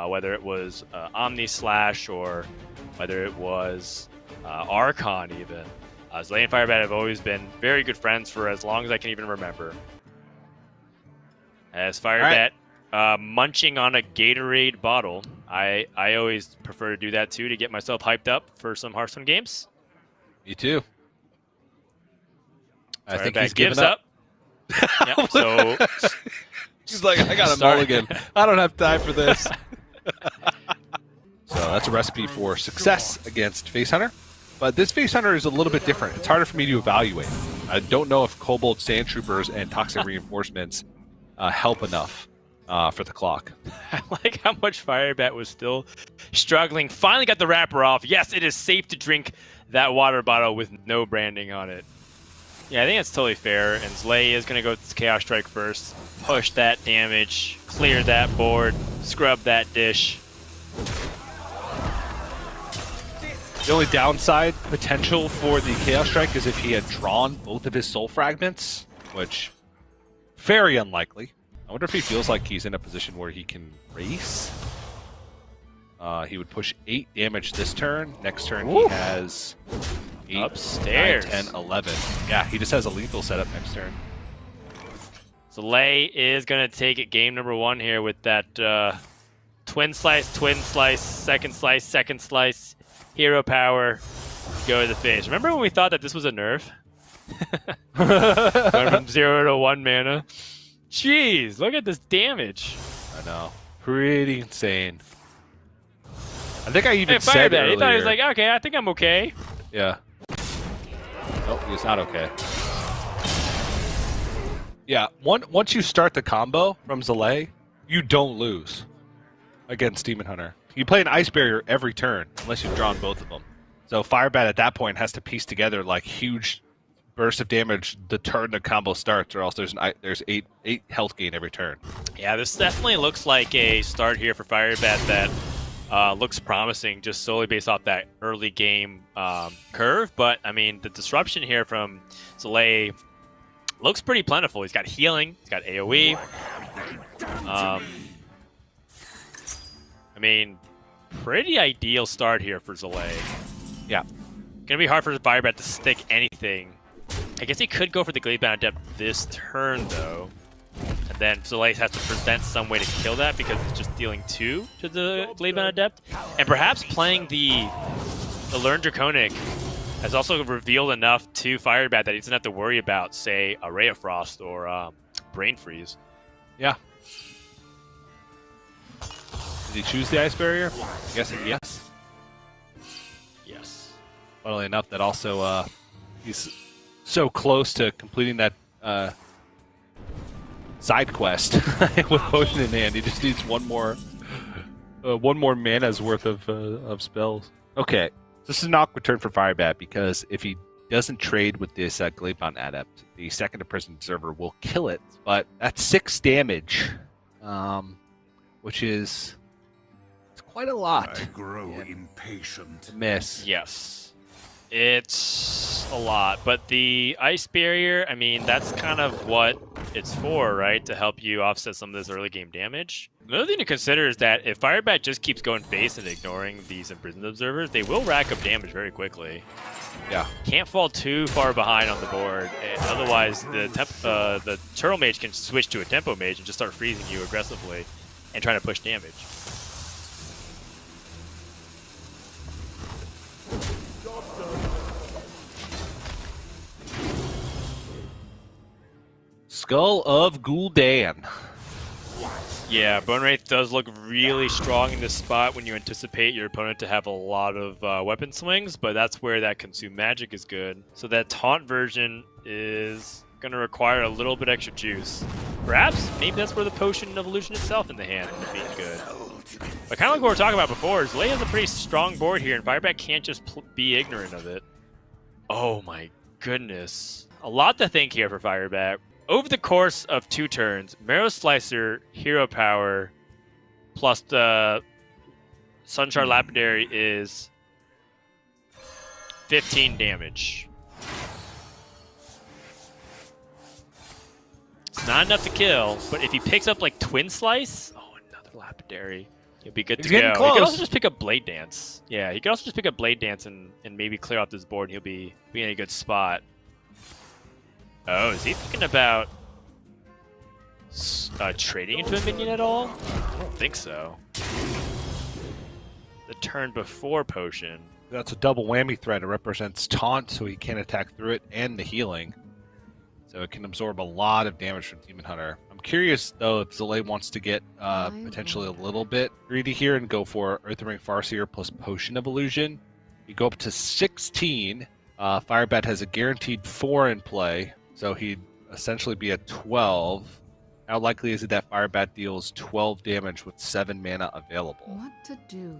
whether it was Omni Slash or whether it was Archon even. Zalae and Firebat have always been very good friends for as long as I can even remember. As Firebat munching on a Gatorade bottle, I always prefer to do that too to get myself hyped up for some Hearthstone games. Me too. I think Firebat he's gives given up. Yep, so he's like, I got a mulligan. I don't have time for this. So that's a recipe for success against Face Hunter. But this Face Hunter is a little bit different. It's harder for me to evaluate. I don't know if Kobold Sand Troopers and Toxic Reinforcements help enough for the clock. I like how much Firebat was still struggling. Finally got the wrapper off. Yes, it is safe to drink that water bottle with no branding on it. Yeah, I think that's totally fair. And Zalae is going to go with Chaos Strike first. Push that damage. Clear that board. Scrub that dish. The only downside potential for the Chaos Strike is if he had drawn both of his Soul Fragments, which very unlikely. I wonder if he feels like he's in a position where he can race. He would push 8 damage this turn. Next turn he has 8, upstairs. 9, 10, 11. Yeah, he just has a lethal setup next turn. Zalae is going to take it game number 1 here with that twin slice, second slice, hero power, go to the face. Remember when we thought that this was a nerf? Going from 0 to 1 mana. Jeez, look at this damage. I know. Pretty insane. I think I even said that. earlier. He thought he was like, okay, I think I'm okay. Yeah. Nope, he's not okay. Yeah, once you start the combo from Zalae, you don't lose against Demon Hunter. You play an Ice Barrier every turn, unless you've drawn both of them. So Firebat at that point has to piece together like huge bursts of damage the turn the combo starts, or else there's 8 health gain every turn. Yeah, this definitely looks like a start here for Firebat that looks promising just solely based off that early game curve. But, I mean, the disruption here from Zalae looks pretty plentiful. He's got healing, he's got AoE. I mean, pretty ideal start here for Zalae. Yeah. Gonna be hard for Firebat to stick anything. I guess he could go for the Gladebound Adept this turn, though. And then Zalae has to present some way to kill that because it's just dealing 2 to the Gladebound Adept. And perhaps playing the Learn Draconic has also revealed enough to Firebat that he doesn't have to worry about, say, a Ray of Frost or Brain Freeze. Yeah. Did he choose the Ice Barrier? I'm guessing yes. Yes. Funnily enough, that also he's so close to completing that side quest with Potion in hand. He just needs one more mana's worth of spells. Okay, this is an awkward turn for Firebat because if he doesn't trade with this Gladebound Adept, the second Imprisoned Observer will kill it. But that's 6 damage, which is quite a lot. I grow impatient. Miss. Yes. It's a lot, but the Ice Barrier, I mean, that's kind of what it's for, right? To help you offset some of this early game damage. Another thing to consider is that if Firebat just keeps going face and ignoring these Imprisoned Observers, they will rack up damage very quickly. Yeah. Can't fall too far behind on the board, and otherwise the Turtle Mage can switch to a Tempo Mage and just start freezing you aggressively and trying to push damage. Skull of Gul'dan. Yeah, Bone Wraith does look really strong in this spot when you anticipate your opponent to have a lot of weapon swings, but that's where that Consume Magic is good. So that Taunt version is going to require a little bit extra juice. Perhaps, maybe that's where the Potion Evolution itself in the hand would be good. But kind of like what we were talking about before, Zalae has a pretty strong board here, and Firebat can't just be ignorant of it. Oh my goodness. A lot to think here for Firebat. Over the course of 2 turns, Marrow Slicer, Hero Power, plus the Sunshard Lapidary is 15 damage. It's not enough to kill, but if he picks up like Twin Slice, oh, another Lapidary. He'll be good He's to go. getting He could close. also just pick up Blade Dance. Yeah, he could also just pick up Blade Dance and maybe clear off this board. He'll be in a good spot. Oh, is he thinking about trading into a minion at all? I don't think so. The turn before potion. That's a double whammy threat. It represents taunt, so he can't attack through it, and the healing. So it can absorb a lot of damage from Demon Hunter. I'm curious, though, if Zalae wants to get potentially a little bit greedy here and go for Earth Ring Farseer plus Potion of Illusion. You go up to 16. Firebat has a guaranteed 4 in play, so he'd essentially be at 12. How likely is it that Firebat deals 12 damage with 7 mana available? What to do?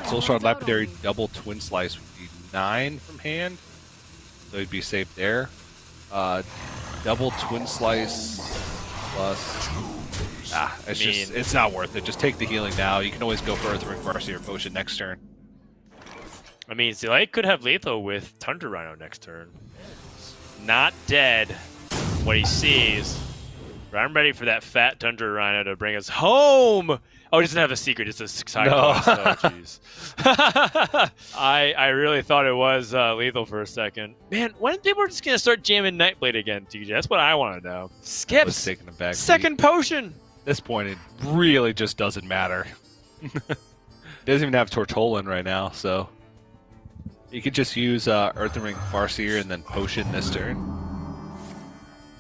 Soul Shard Lapidary double Twin Slice would be 9 from hand, so he'd be safe there. Double Twin Slice plus... it's not worth it. Just take the healing now. You can always go for Earth Ring Farseer or Potion next turn. I mean, Zalae could have lethal with Tundra Rhino next turn. Not dead. What he sees. But I'm ready for that fat Tundra Rhino to bring us home. Oh, he doesn't have a secret. It's a side quest. Oh, jeez. I really thought it was lethal for a second. Man, when people are just gonna start jamming Nightblade again, TJ? That's what I want to know. Skips. Taking a back Second potion. At this point, it really just doesn't matter. Doesn't even have Tortolan right now, so you could just use Earth Ring Farseer and then Potion this turn.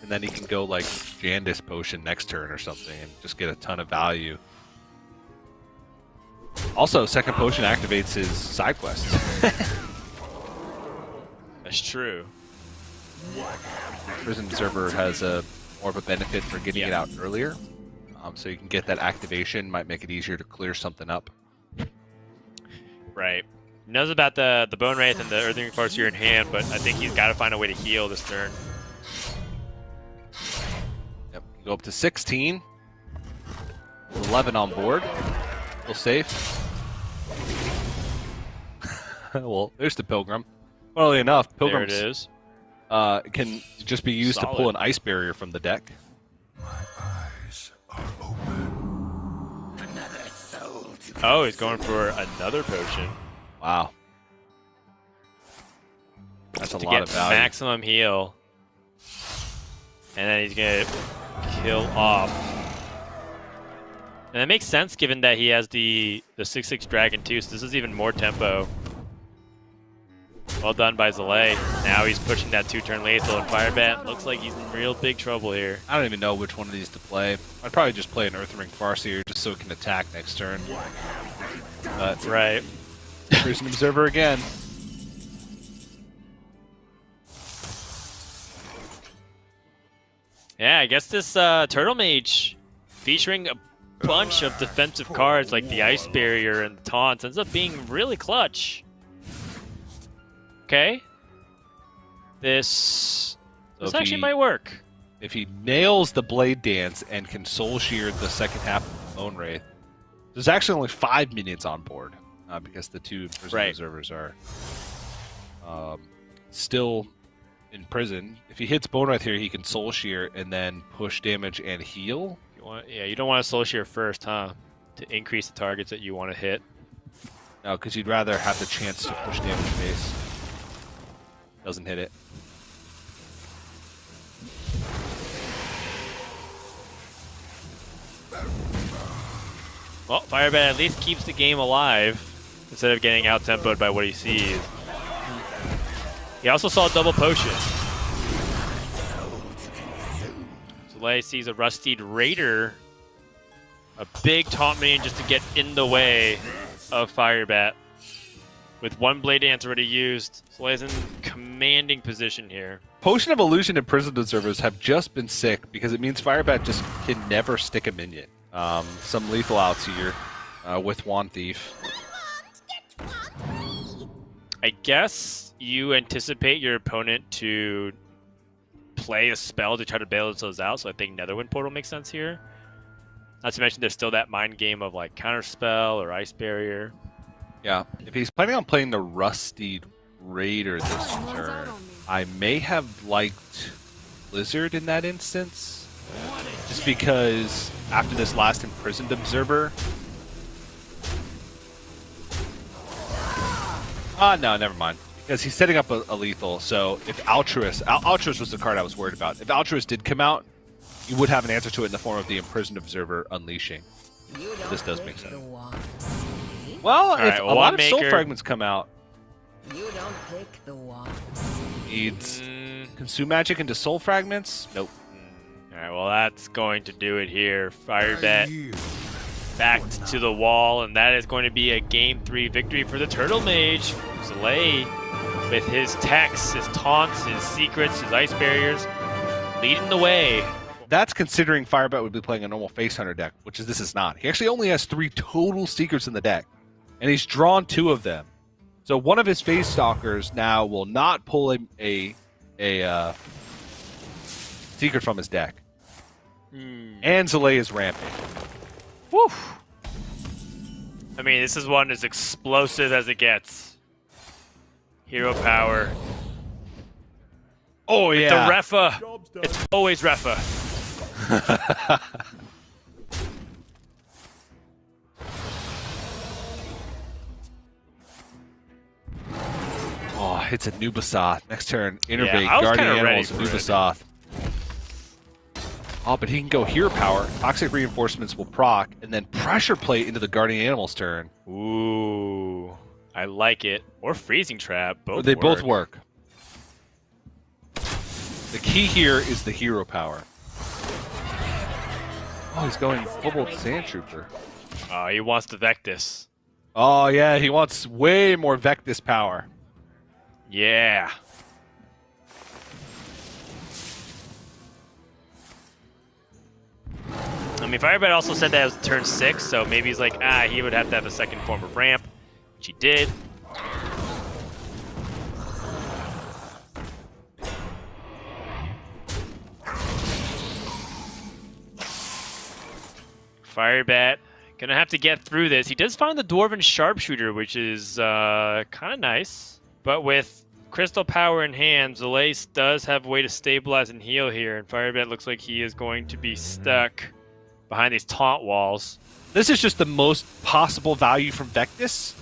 And then he can go like Jandis Potion next turn or something and just get a ton of value. Also, second potion activates his side quest. That's true. Prison Observer has more of a benefit for getting it out earlier. So you can get that activation, might make it easier to clear something up. Right. He knows about the Bone Wraith and the Earthing Farseer in hand, but I think he's got to find a way to heal this turn. Yep. You go up to 16. 11 on board. Still safe. Well, there's the Pilgrim. Funnily enough, Pilgrims There it is. can just be used to pull Solid. an Ice Barrier from the deck. My eyes are open. Another soul to Oh, he's going for another potion Wow. That's a to lot get of value. maximum heal. And then he's going to kill off. And that makes sense given that he has the 6/6 Dragon too, so this is even more tempo. Well done by Zalae. Now he's pushing that 2-turn lethal, and Firebat looks like he's in real big trouble here. I don't even know which one of these to play. I'd probably just play an Earth Ring Farseer just so it can attack next turn. But Right. Prison Observer again. Yeah, I guess this Turtle Mage, featuring a bunch of defensive cards like the Ice Barrier and the Taunts, ends up being really clutch. Okay. This So if actually he- might work. If he nails the Blade Dance and can Soul Shear the second half of the Bone Wraith, there's actually only 5 minions on board because the 2 Prison Right. Observers are still in prison. If he hits Bone Wraith here, he can Soul Shear and then push damage and heal. You don't want to Soul Shear first, huh? To increase the targets that you want to hit. No, because you'd rather have the chance to push damage base. Doesn't hit it. Well, Firebat at least keeps the game alive instead of getting out-tempoed by what he sees. He also saw a double potion. Zalae sees a Rustied Raider. A big taunt minion just to get in the way of Firebat. With 1 Blade Dance already used, Zalae's in commanding position here. Potion of Illusion and Prison Observers have just been sick because it means Firebat just can never stick a minion. Some lethal outs here with Wand Thief. I guess you anticipate your opponent to play a spell to try to bail themselves out, so I think Netherwind Portal makes sense here. Not to mention there's still that mind game of like Counterspell or Ice Barrier. Yeah, if he's planning on playing the Rustied Raider this turn, I may have liked Blizzard in that instance. Just because after this last Imprisoned Observer, No, never mind. Because he's setting up a lethal, so if Altruist... Altruist was the card I was worried about. If Altruist did come out, you would have an answer to it in the form of the Imprisoned Observer Unleashing. This does make sense. Well, if a lot of Soul Fragments come out... You don't pick the ones. Needs Consume Magic into Soul Fragments? Nope. Alright, well that's going to do it here. Firebat backed to the wall, and that is going to be a Game 3 victory for the Turtle Mage. Zalae, with his techs, his taunts, his secrets, his ice barriers, leading the way. That's considering Firebat would be playing a normal Face Hunter deck, which this is not. He actually only has 3 total secrets in the deck, and he's drawn 2 of them. So one of his Face Stalkers now will not pull a secret from his deck. And Zalae is ramping. Woo! I mean, this is one as explosive as it gets. Hero power. Oh, yeah. The Refa. It's always Refa. Oh, it's a Nubasoth. Next turn, Innervate, I was Guardian kinda ready Animals, for it. Nubasoth. Oh, but he can go Hero Power. Toxic Reinforcements will proc, and then Pressure Plate into the Guardian Animals turn. Ooh. I like it. Or Freezing Trap. They both work. The key here is the Hero Power. Oh, he's going Cobalt Sand Trooper. Oh, he wants to Vectis. Oh, yeah, he wants way more Vectis power. Yeah. I mean, Firebat also said that it was turn 6, so maybe he's like, he would have to have a second form of ramp, which he did. Firebat gonna have to get through this. He does find the Dwarven Sharpshooter, which is kind of nice. But with Crystal Power in hand, Zalae does have a way to stabilize and heal here, and Firebat looks like he is going to be stuck behind these taunt walls. This is just the most possible value from Vectis,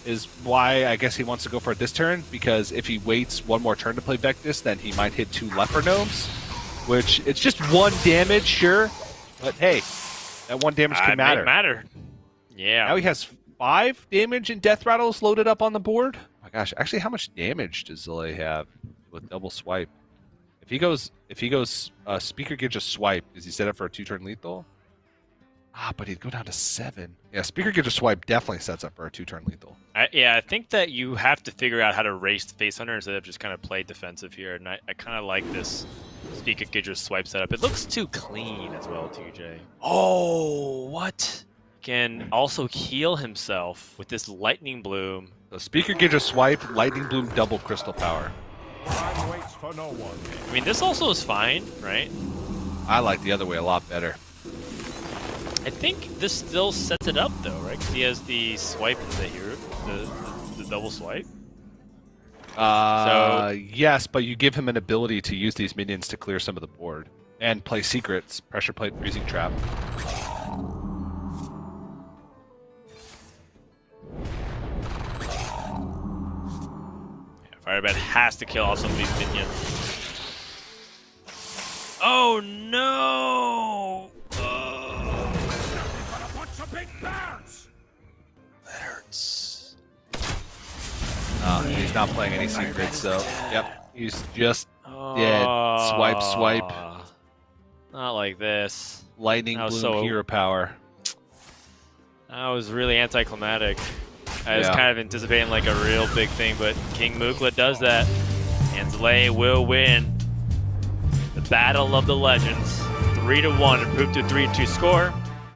is why I guess he wants to go for it this turn, because if he waits one more turn to play Vectis, then he might hit 2 Leper Gnomes, which it's just 1 damage, sure, but hey, that 1 damage can matter. Yeah. Now he has 5 damage and Death Rattles loaded up on the board. Oh my gosh, actually, how much damage does Zalae have with double swipe? If he goes Speaker Gauge a swipe, is he set up for a 2-turn lethal? But he'd go down to 7. Yeah, Speaker Gauge a swipe definitely sets up for a 2-turn lethal. I think that you have to figure out how to race the Face Hunter instead of just kind of play defensive here, and I kind of like this Speaker Gauge a swipe setup. It looks too clean as well, TJ. Oh, what? Can also heal himself with this Lightning Bloom. So Speaker Gauge a swipe, Lightning Bloom, double Crystal Power. Time waits for no one. I mean, this also is fine, right? I like the other way a lot better. I think this still sets it up though, right? Because he has the swipe and the hero, the double swipe. Yes, but you give him an ability to use these minions to clear some of the board and play secrets, Pressure Plate, Freezing Trap. Firebat has to kill off some of these minions. Oh no! That hurts. He's not playing any secrets, so yep, he's just dead. Swipe, swipe. Not like this. Lightning Bloom, Hero Power. That was really anticlimactic. I was kind of anticipating like a real big thing, but King Mukla does that, and Zalae will win the Battle of the Legends. 3-1, improved to 3-2 score.